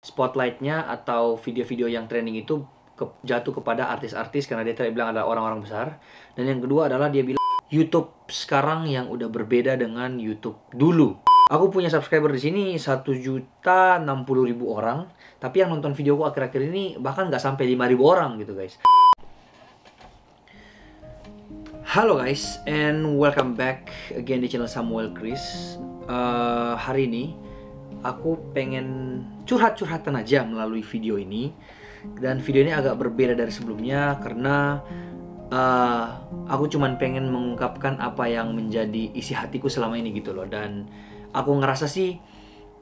spotlightnya atau video-video yang trending itu jatuh kepada artis-artis karena dia terbilang adalah orang-orang besar. Dan yang kedua adalah dia bilang YouTube sekarang yang udah berbeda dengan YouTube dulu. Aku punya subscriber di sini 1.060.000 orang, tapi yang nonton videoku akhir-akhir ini bahkan nggak sampai 5.000 orang gitu guys. Halo guys, and welcome back again di channel Samuel Chris. Hari ini aku pengen curhat-curhatan aja melalui video ini. Dan video ini agak berbeda dari sebelumnya karena aku cuman pengen mengungkapkan apa yang menjadi isi hatiku selama ini gitu loh. Dan aku ngerasa sih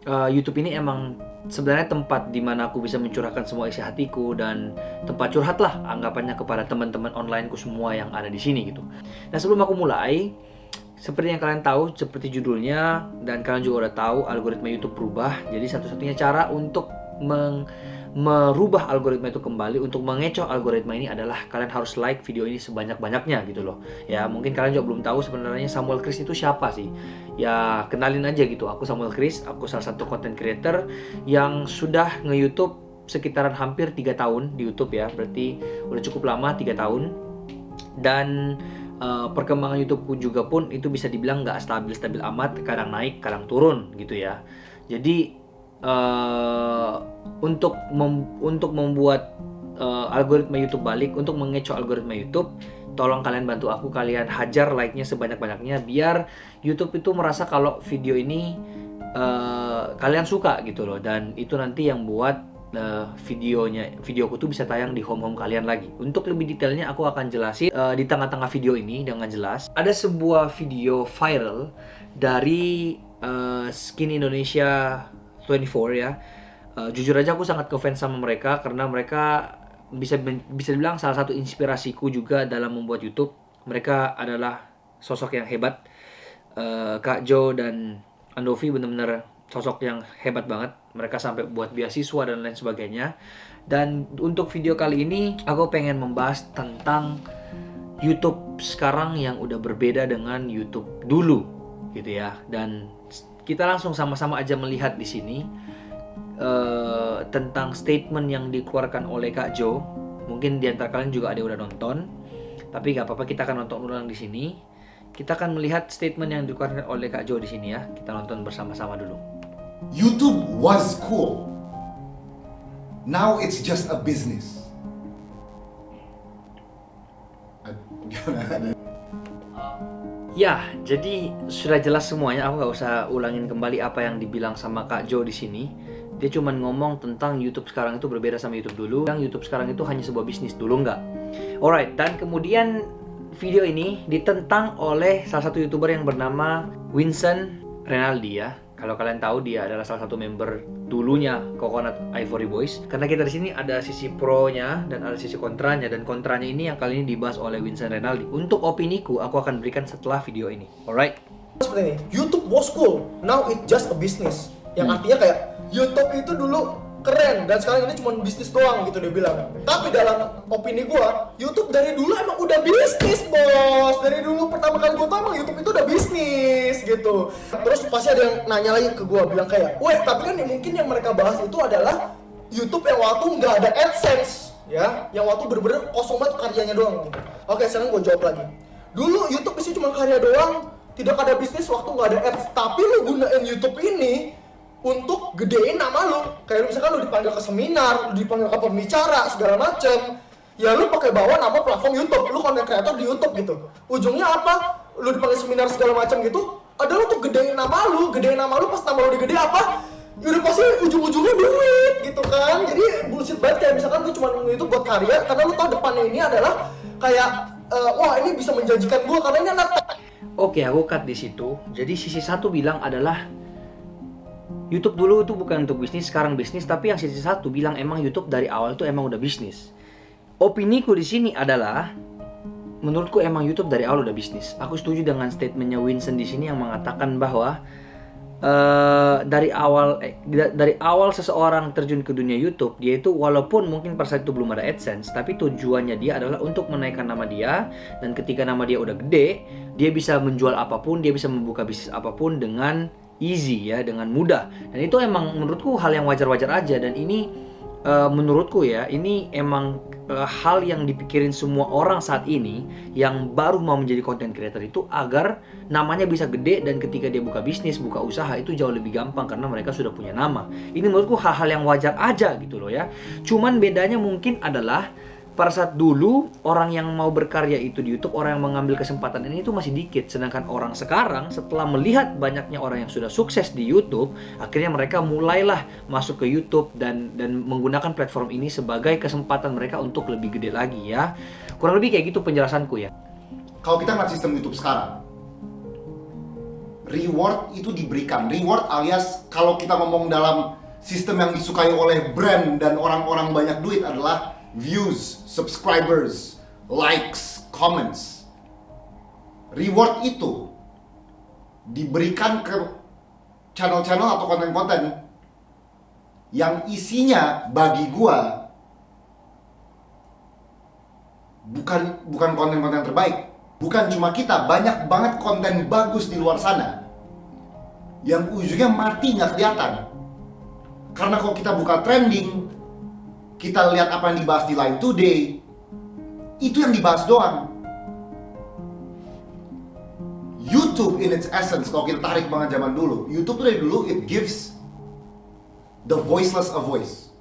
YouTube ini emang sebenarnya tempat dimana aku bisa mencurahkan semua isi hatiku dan tempat curhat lah anggapannya kepada teman-teman onlineku semua yang ada di sini gitu. Nah sebelum aku mulai, seperti yang kalian tahu, seperti judulnya dan kalian juga udah tahu, algoritma YouTube berubah. Jadi satu-satunya cara untuk merubah algoritma itu kembali, untuk mengecoh algoritma ini adalah kalian harus like video ini sebanyak-banyaknya gitu loh. Ya mungkin kalian juga belum tahu sebenarnya Samuel Chris itu siapa sih. Ya kenalin aja gitu, aku Samuel Chris, aku salah satu content creator yang sudah nge-YouTube sekitaran hampir 3 tahun di YouTube ya. Berarti udah cukup lama, 3 tahun. Dan perkembangan YouTubeku juga pun itu bisa dibilang nggak stabil-stabil amat, kadang naik, kadang turun gitu ya. Jadi untuk membuat algoritma YouTube balik, untuk mengecoh algoritma YouTube, tolong kalian bantu aku, kalian hajar like-nya sebanyak-banyaknya biar YouTube itu merasa kalau video ini kalian suka gitu loh. Dan itu nanti yang buat videoku tuh bisa tayang di home kalian lagi. Untuk lebih detailnya aku akan jelasin di tengah-tengah video ini dengan jelas. Ada sebuah video viral dari Skin Indonesia 24 ya. Jujur aja aku sangat ngefans sama mereka karena mereka bisa dibilang salah satu inspirasiku juga dalam membuat YouTube. Mereka adalah sosok yang hebat. Kak Jo dan Andovi bener-bener sosok yang hebat banget. Mereka sampai buat beasiswa dan lain sebagainya. Dan untuk video kali ini aku pengen membahas tentang YouTube sekarang yang udah berbeda dengan YouTube dulu gitu ya. Dan kita langsung sama-sama aja melihat di sini tentang statement yang dikeluarkan oleh Kak Jo. Mungkin di antara kalian juga ada yang udah nonton, tapi gak apa-apa, kita akan nonton ulang di sini. Kita akan melihat statement yang dikeluarkan oleh Kak Jo di sini ya. Kita nonton bersama-sama dulu. YouTube was cool. Now it's just a business. Ya, jadi sudah jelas semuanya. Aku nggak usah ulangin kembali apa yang dibilang sama Kak Jo di sini. Dia cuma ngomong tentang YouTube sekarang itu berbeda sama YouTube dulu. Yang YouTube sekarang itu hanya sebuah bisnis, dulu nggak. Alright, dan kemudian video ini ditentang oleh salah satu YouTuber yang bernama Vincent Renaldi ya. Kalau kalian tahu, dia adalah salah satu member dulunya Coconut Ivory Boys. Karena kita di sini ada sisi pro-nya dan ada sisi kontranya, dan kontranya ini yang kali ini dibahas oleh Vincent Renaldi. Untuk opiniku aku akan berikan setelah video ini. Alright. Seperti ini, YouTube was cool, now it just a business. Yang artinya kayak YouTube itu dulu keren dan sekarang ini cuma bisnis doang gitu dia bilang. Tapi dalam opini gua, YouTube dari dulu emang udah bisnis, bos. Dari dulu pertama kali gua tahu emang YouTube itu udah bisnis gitu. Terus pasti ada yang nanya lagi ke gua bilang kayak, "Weh, tapi kan mungkin yang mereka bahas itu adalah YouTube yang waktu nggak ada AdSense, ya, yang waktu bener-bener kosong banget karyanya doang." Gitu. Oke, sekarang gua jawab lagi. Dulu YouTube isi cuma karya doang, tidak ada bisnis waktu nggak ada ads. Tapi lu gunain YouTube ini untuk gedein nama lu. Kayak misalkan lu dipanggil ke seminar, lu dipanggil ke pembicara, segala macem. Ya lu pakai bawa nama platform YouTube, lu content creator di YouTube gitu. Ujungnya apa? Lu dipanggil seminar segala macam gitu, adalah untuk gedein nama lu pas nama lu digede apa? Ya udah pasti ujung-ujungnya duit gitu kan. Jadi bullshit banget kayak misalkan lu cuma itu buat karya karena lu tahu depannya ini adalah kayak wah ini bisa menjanjikan gua karena ini anak. Oke, aku cut di situ. Jadi sisi satu bilang adalah YouTube dulu itu bukan untuk bisnis, sekarang bisnis. Tapi yang sisi satu bilang emang YouTube dari awal itu emang udah bisnis. Opiniku di sini adalah, menurutku emang YouTube dari awal udah bisnis. Aku setuju dengan statementnya Vincent di sini yang mengatakan bahwa dari awal seseorang terjun ke dunia YouTube, dia itu walaupun mungkin pada saat itu belum ada AdSense, tapi tujuannya dia adalah untuk menaikkan nama dia. Dan ketika nama dia udah gede, dia bisa menjual apapun, dia bisa membuka bisnis apapun dengan easy ya, dengan mudah. Dan itu emang menurutku hal yang wajar-wajar aja. Dan ini menurutku ya, ini emang hal yang dipikirin semua orang saat ini yang baru mau menjadi content creator itu, agar namanya bisa gede dan ketika dia buka bisnis, buka usaha itu jauh lebih gampang karena mereka sudah punya nama. Ini menurutku hal-hal yang wajar aja gitu loh ya. Cuman bedanya mungkin adalah pada saat dulu orang yang mau berkarya itu di YouTube, orang yang mengambil kesempatan ini itu masih dikit. Sedangkan orang sekarang setelah melihat banyaknya orang yang sudah sukses di YouTube, akhirnya mereka mulailah masuk ke YouTube dan menggunakan platform ini sebagai kesempatan mereka untuk lebih gede lagi ya. Kurang lebih kayak gitu penjelasanku ya. Kalau kita ngeliat sistem YouTube sekarang, reward itu diberikan. Reward alias kalau kita ngomong dalam sistem yang disukai oleh brand dan orang-orang banyak duit adalah views, subscribers, likes, comments. Reward itu diberikan ke channel-channel atau konten-konten yang isinya bagi gua bukan konten-konten terbaik. Bukan cuma kita, banyak banget konten bagus di luar sana yang ujungnya mati nggak kelihatan. Karena kalau kita buka trending, kita lihat apa yang dibahas di Line Today, itu yang dibahas doang. YouTube in its essence, kalau kita tarik banget zaman dulu, YouTube dari dulu, it gives the voiceless a voice.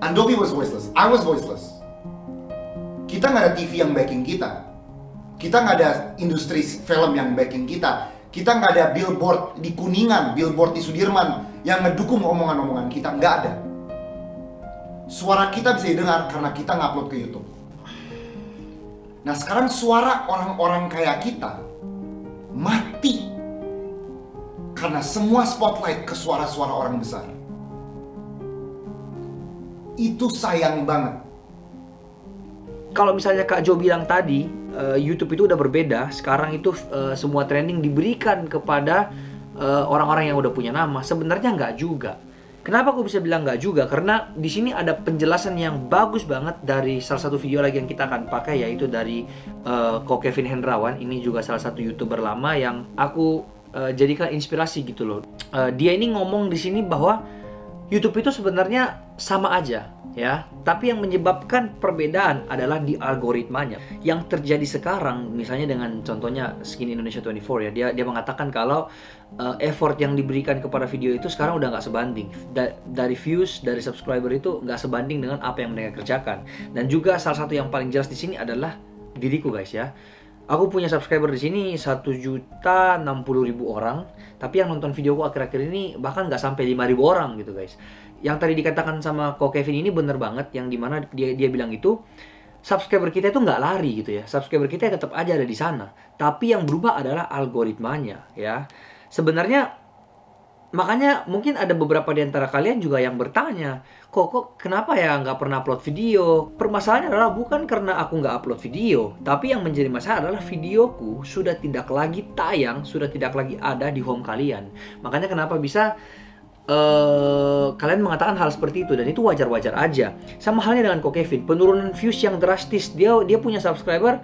Andovi was voiceless, I was voiceless. Kita nggak ada TV yang backing kita. Kita nggak ada industri film yang backing kita. Kita nggak ada billboard di Kuningan, billboard di Sudirman yang ngedukung omongan-omongan kita, nggak ada. Suara kita bisa didengar karena kita ngupload ke YouTube. Nah sekarang suara orang-orang kayak kita mati karena semua spotlight ke suara-suara orang besar. Itu sayang banget. Kalau misalnya Kak Jo bilang tadi, YouTube itu udah berbeda. Sekarang itu semua trending diberikan kepada orang-orang yang udah punya nama. Sebenarnya nggak juga. Kenapa aku bisa bilang nggak juga? Karena di sini ada penjelasan yang bagus banget dari salah satu video lagi yang kita akan pakai, yaitu dari Ko Kevin Hendrawan. Ini juga salah satu YouTuber lama yang aku jadikan inspirasi gitu loh. Dia ini ngomong di sini bahwa YouTube itu sebenarnya sama aja ya, tapi yang menyebabkan perbedaan adalah di algoritmanya. Yang terjadi sekarang misalnya dengan contohnya Skin Indonesia 24 ya, dia mengatakan kalau effort yang diberikan kepada video itu sekarang udah nggak sebanding. Dari views, dari subscriber itu nggak sebanding dengan apa yang mereka kerjakan. Dan juga salah satu yang paling jelas di sini adalah diriku guys ya. Aku punya subscriber di sini 1.060.000 orang, tapi yang nonton videoku akhir-akhir ini bahkan nggak sampai 5.000 orang gitu guys. Yang tadi dikatakan sama Ko Kevin ini bener banget, yang dimana dia bilang itu subscriber kita itu nggak lari gitu ya. Subscriber kita tetap aja ada di sana, tapi yang berubah adalah algoritmanya ya. Sebenarnya makanya mungkin ada beberapa di antara kalian juga yang bertanya, kok kenapa ya nggak pernah upload video? Permasalahannya adalah bukan karena aku nggak upload video, tapi yang menjadi masalah adalah videoku sudah tidak lagi tayang, sudah tidak lagi ada di home kalian. Makanya kenapa bisa kalian mengatakan hal seperti itu, dan itu wajar-wajar aja. Sama halnya dengan Ko Kevin, penurunan views yang drastis. Dia punya subscriber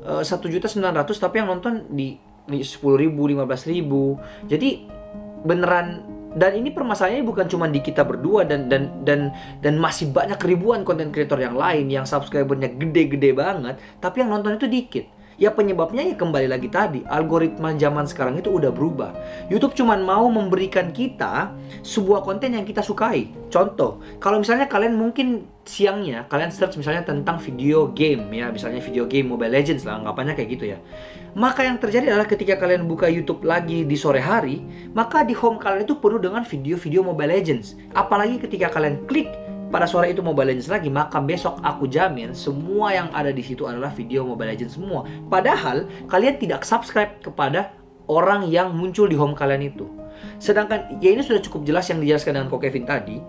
1.900.000, tapi yang nonton di 10.000, 15.000. Jadi beneran, dan ini permasalahannya bukan cuma di kita berdua dan masih banyak ribuan konten kreator yang lain yang subscribernya gede-gede banget, tapi yang nonton itu dikit. Ya penyebabnya ya kembali lagi tadi, algoritma zaman sekarang itu udah berubah. YouTube cuma mau memberikan kita sebuah konten yang kita sukai. Contoh, kalau misalnya kalian mungkin siangnya kalian search misalnya tentang video game ya, misalnya video game Mobile Legends lah, anggapannya kayak gitu ya. Maka yang terjadi adalah ketika kalian buka YouTube lagi di sore hari, maka di home kalian itu penuh dengan video-video Mobile Legends. Apalagi ketika kalian klik pada sore itu Mobile Legends lagi, maka besok aku jamin semua yang ada di situ adalah video Mobile Legends semua. Padahal kalian tidak subscribe kepada orang yang muncul di home kalian itu. Sedangkan ya ini sudah cukup jelas yang dijelaskan dengan Ko Kevin tadi.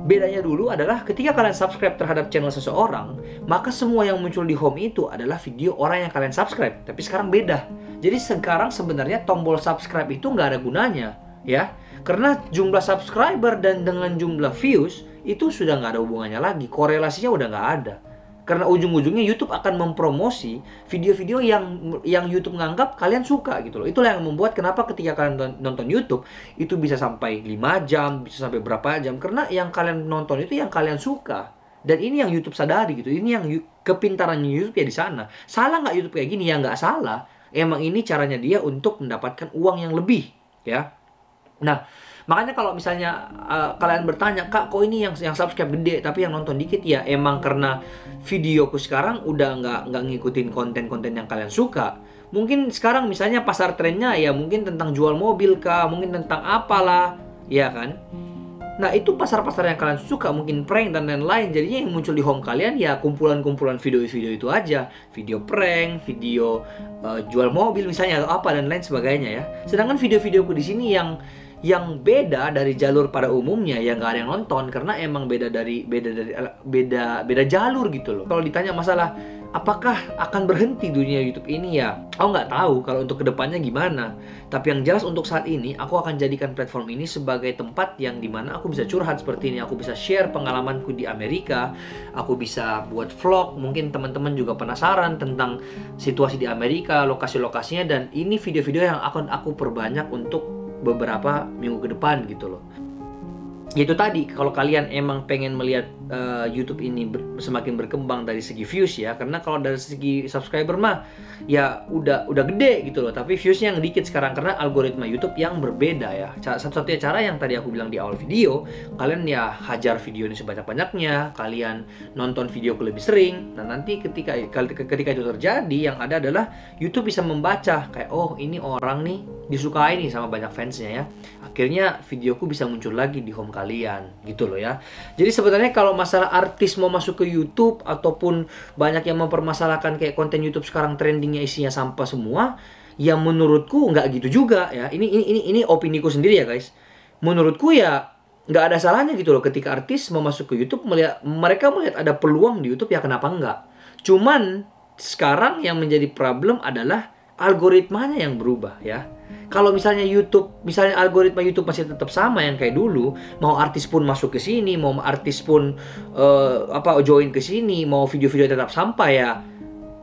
Bedanya dulu adalah ketika kalian subscribe terhadap channel seseorang, maka semua yang muncul di home itu adalah video orang yang kalian subscribe. Tapi sekarang beda. Jadi sekarang sebenarnya tombol subscribe itu nggak ada gunanya ya. Karena jumlah subscriber dan dengan jumlah views itu sudah nggak ada hubungannya lagi, korelasinya udah nggak ada. Karena ujung-ujungnya YouTube akan mempromosi video-video yang YouTube nganggap kalian suka gitu loh. Itulah yang membuat kenapa ketika kalian nonton YouTube itu bisa sampai 5 jam, bisa sampai berapa jam. Karena yang kalian nonton itu yang kalian suka. Dan ini yang YouTube sadari gitu. Ini yang kepintarannya YouTube ya di sana. Salah nggak YouTube kayak gini? Ya nggak salah. Emang ini caranya dia untuk mendapatkan uang yang lebih, ya. Nah, makanya kalau misalnya kalian bertanya, Kak, kok ini yang subscribe gede tapi yang nonton dikit? Ya emang karena videoku sekarang udah nggak ngikutin konten-konten yang kalian suka. Mungkin sekarang misalnya pasar trennya ya mungkin tentang jual mobil kah, mungkin tentang apalah, ya kan? Nah itu pasar-pasar yang kalian suka, mungkin prank dan lain-lain. Jadinya yang muncul di home kalian ya kumpulan-kumpulan video-video itu aja. Video prank, video jual mobil misalnya atau apa dan lain sebagainya ya. Sedangkan video-videoku di sini yang beda dari jalur pada umumnya ya nggak ada yang nonton karena emang beda jalur gitu loh. Kalau ditanya masalah apakah akan berhenti dunia YouTube ini ya, aku nggak tahu kalau untuk kedepannya gimana. Tapi yang jelas untuk saat ini aku akan jadikan platform ini sebagai tempat yang dimana aku bisa curhat seperti ini, aku bisa share pengalamanku di Amerika, aku bisa buat vlog. Mungkin teman-teman juga penasaran tentang situasi di Amerika, lokasi-lokasinya, dan ini video-video yang akan aku perbanyak untuk beberapa minggu ke depan gitu loh. Itu tadi, kalau kalian emang pengen melihat YouTube ini semakin berkembang dari segi views ya, karena kalau dari segi subscriber mah ya udah gede gitu loh, tapi viewsnya yang dikit sekarang karena algoritma YouTube yang berbeda ya. Satu-satunya cara yang tadi aku bilang di awal video, kalian ya hajar video ini sebanyak-banyaknya, kalian nonton videoku lebih sering. Nah nanti ketika itu terjadi, yang ada adalah YouTube bisa membaca kayak, oh ini orang nih disukai nih sama banyak fansnya ya, akhirnya videoku bisa muncul lagi di home kalian gitu loh ya. Jadi sebenarnya kalau masalah artis mau masuk ke YouTube ataupun banyak yang mempermasalahkan kayak konten YouTube sekarang trendingnya isinya sampah semua, ya menurutku nggak gitu juga ya. Ini opiniku sendiri ya guys. Menurutku ya nggak ada salahnya gitu loh ketika artis mau masuk ke YouTube, mereka melihat ada peluang di YouTube, ya kenapa enggak. Cuman sekarang yang menjadi problem adalah algoritmanya yang berubah ya. Kalau misalnya algoritma YouTube masih tetap sama yang kayak dulu, mau artis pun masuk ke sini, mau artis pun join ke sini, mau video-video tetap sampah ya,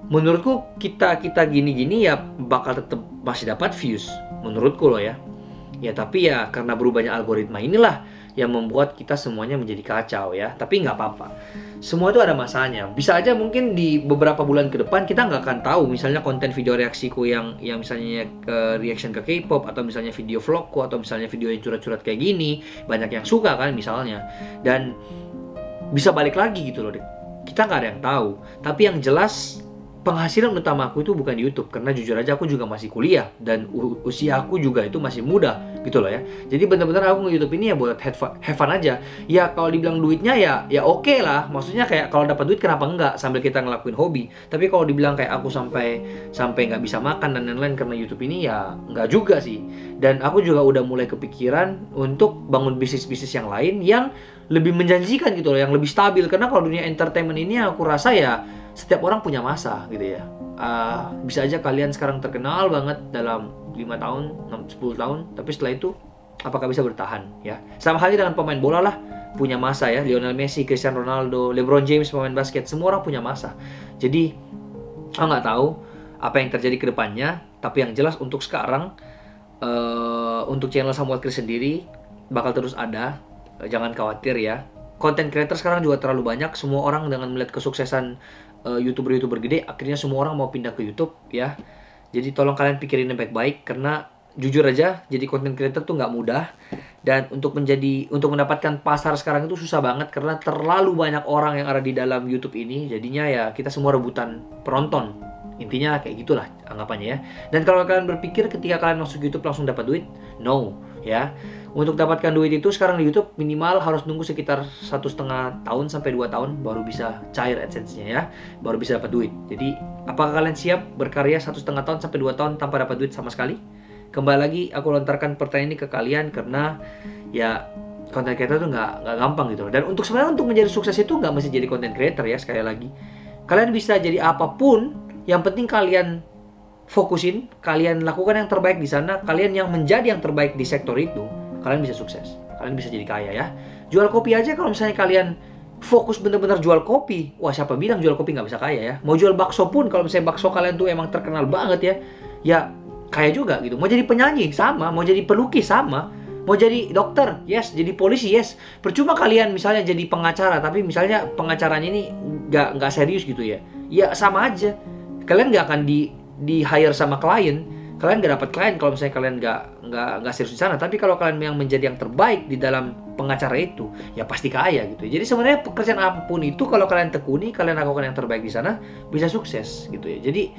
menurutku kita gini-gini ya bakal tetap masih dapat views menurutku loh ya. Ya tapi ya karena berubahnya algoritma inilah yang membuat kita semuanya menjadi kacau ya. Tapi nggak apa-apa, semua itu ada masanya. Bisa aja mungkin di beberapa bulan ke depan kita nggak akan tahu, misalnya konten video reaksiku yang misalnya reaction ke K-pop, atau misalnya video vlogku, atau misalnya video yang curhat-curhat kayak gini banyak yang suka kan misalnya, dan bisa balik lagi gitu loh. Kita nggak ada yang tahu. Tapi yang jelas penghasilan utamaku itu bukan di YouTube, karena jujur aja aku juga masih kuliah dan usia aku juga itu masih muda gitu loh ya. Jadi benar-benar aku nge-YouTube ini ya buat have fun aja. Ya kalau dibilang duitnya ya oke lah. Maksudnya kayak kalau dapat duit kenapa enggak sambil kita ngelakuin hobi. Tapi kalau dibilang kayak aku sampai nggak bisa makan dan lain-lain karena YouTube ini ya nggak juga sih. Dan aku juga udah mulai kepikiran untuk bangun bisnis-bisnis yang lain yang lebih menjanjikan gitu loh, yang lebih stabil. Karena kalau dunia entertainment ini aku rasa ya setiap orang punya masa gitu ya. Bisa aja kalian sekarang terkenal banget dalam 5 tahun, 10 tahun, tapi setelah itu apakah bisa bertahan ya? Sama halnya dengan pemain bola lah, punya masa ya. Lionel Messi, Cristiano Ronaldo, LeBron James, pemain basket, semua orang punya masa. Jadi aku nggak tahu apa yang terjadi ke depannya, tapi yang jelas untuk sekarang untuk channel Samuel Chris sendiri bakal terus ada. Jangan khawatir ya. Content creator sekarang juga terlalu banyak. Semua orang dengan melihat kesuksesan YouTuber gede, akhirnya semua orang mau pindah ke YouTube ya. Jadi tolong kalian pikirin baik-baik, karena jujur aja jadi content creator tuh nggak mudah. Dan untuk mendapatkan pasar sekarang itu susah banget karena terlalu banyak orang yang ada di dalam YouTube ini. Jadinya ya kita semua rebutan penonton. Intinya kayak gitulah anggapannya ya. Dan kalau kalian berpikir ketika kalian masuk YouTube langsung dapat duit, no ya. Untuk dapatkan duit itu sekarang di YouTube minimal harus nunggu sekitar 1,5 tahun sampai 2 tahun baru bisa cair AdSense-nya ya, baru bisa dapat duit. Jadi apakah kalian siap berkarya 1,5 tahun sampai 2 tahun tanpa dapat duit sama sekali? Kembali lagi aku lontarkan pertanyaan ini ke kalian karena ya content creator itu nggak gampang gitu. Dan sebenarnya untuk menjadi sukses itu nggak mesti jadi content creator ya. Sekali lagi, kalian bisa jadi apapun, yang penting kalian fokusin, kalian lakukan yang terbaik di sana, kalian yang menjadi yang terbaik di sektor itu, kalian bisa sukses, kalian bisa jadi kaya ya. Jual kopi aja kalau misalnya kalian fokus bener-bener jual kopi, wah siapa bilang jual kopi nggak bisa kaya ya? Mau jual bakso pun, kalau misalnya bakso kalian tuh emang terkenal banget ya, ya kaya juga gitu. Mau jadi penyanyi sama, mau jadi pelukis sama, mau jadi dokter, yes, jadi polisi, yes. Percuma kalian misalnya jadi pengacara, tapi misalnya pengacaranya ini nggak serius gitu ya, ya sama aja. Kalian nggak akan di hire sama klien, kalian nggak dapat klien kalau misalnya kalian nggak serius di sana. Tapi kalau kalian yang menjadi yang terbaik di dalam pengacara itu, ya pasti kaya gitu. Jadi sebenarnya pekerjaan apapun itu kalau kalian tekuni, kalian lakukan yang terbaik di sana, bisa sukses gitu ya. Jadi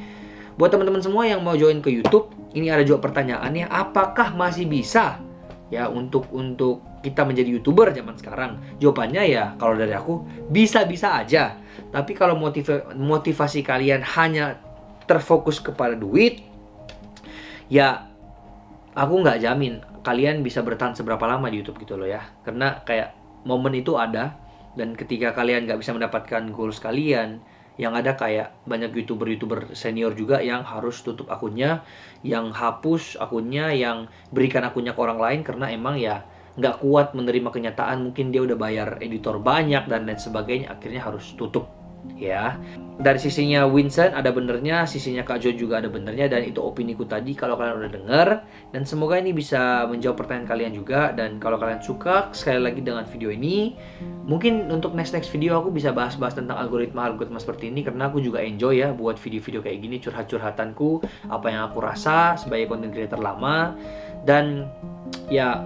buat teman-teman semua yang mau join ke YouTube, ini ada juga pertanyaannya, apakah masih bisa ya untuk kita menjadi YouTuber zaman sekarang? Jawabannya ya kalau dari aku bisa-bisa aja. Tapi kalau motivasi kalian hanya terfokus kepada duit, ya aku nggak jamin kalian bisa bertahan seberapa lama di YouTube gitu loh ya. Karena kayak momen itu ada, dan ketika kalian nggak bisa mendapatkan goals kalian, yang ada kayak banyak YouTuber senior juga yang harus tutup akunnya, yang hapus akunnya, yang berikan akunnya ke orang lain karena emang ya nggak kuat menerima kenyataan, mungkin dia udah bayar editor banyak dan lain sebagainya, akhirnya harus tutup ya. Dari sisinya Vincent ada benernya, sisinya Kak Jo juga ada benernya, dan itu opini ku tadi kalau kalian udah denger. Dan semoga ini bisa menjawab pertanyaan kalian juga. Dan kalau kalian suka sekali lagi dengan video ini, mungkin untuk next video aku bisa bahas-bahas tentang algoritma seperti ini, karena aku juga enjoy ya buat video-video kayak gini, curhat-curhatanku, apa yang aku rasa sebagai content creator lama. Dan ya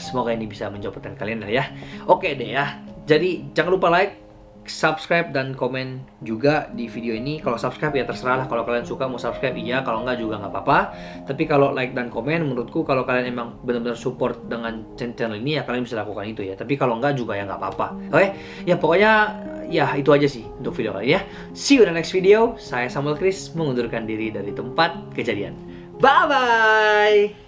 semoga ini bisa menjawab pertanyaan kalian lah ya. Oke deh ya. Jadi jangan lupa like, subscribe, dan komen juga di video ini. Kalau subscribe ya terserah lah, kalau kalian suka mau subscribe iya, kalau enggak juga nggak apa-apa. Tapi kalau like dan komen, menurutku kalau kalian emang benar-benar support dengan channel ini ya kalian bisa lakukan itu ya. Tapi kalau enggak juga ya nggak apa-apa. Oke, ya pokoknya ya itu aja sih untuk video kali ini ya. See you in the next video. Saya Samuel Chris mengundurkan diri dari tempat kejadian. Bye bye.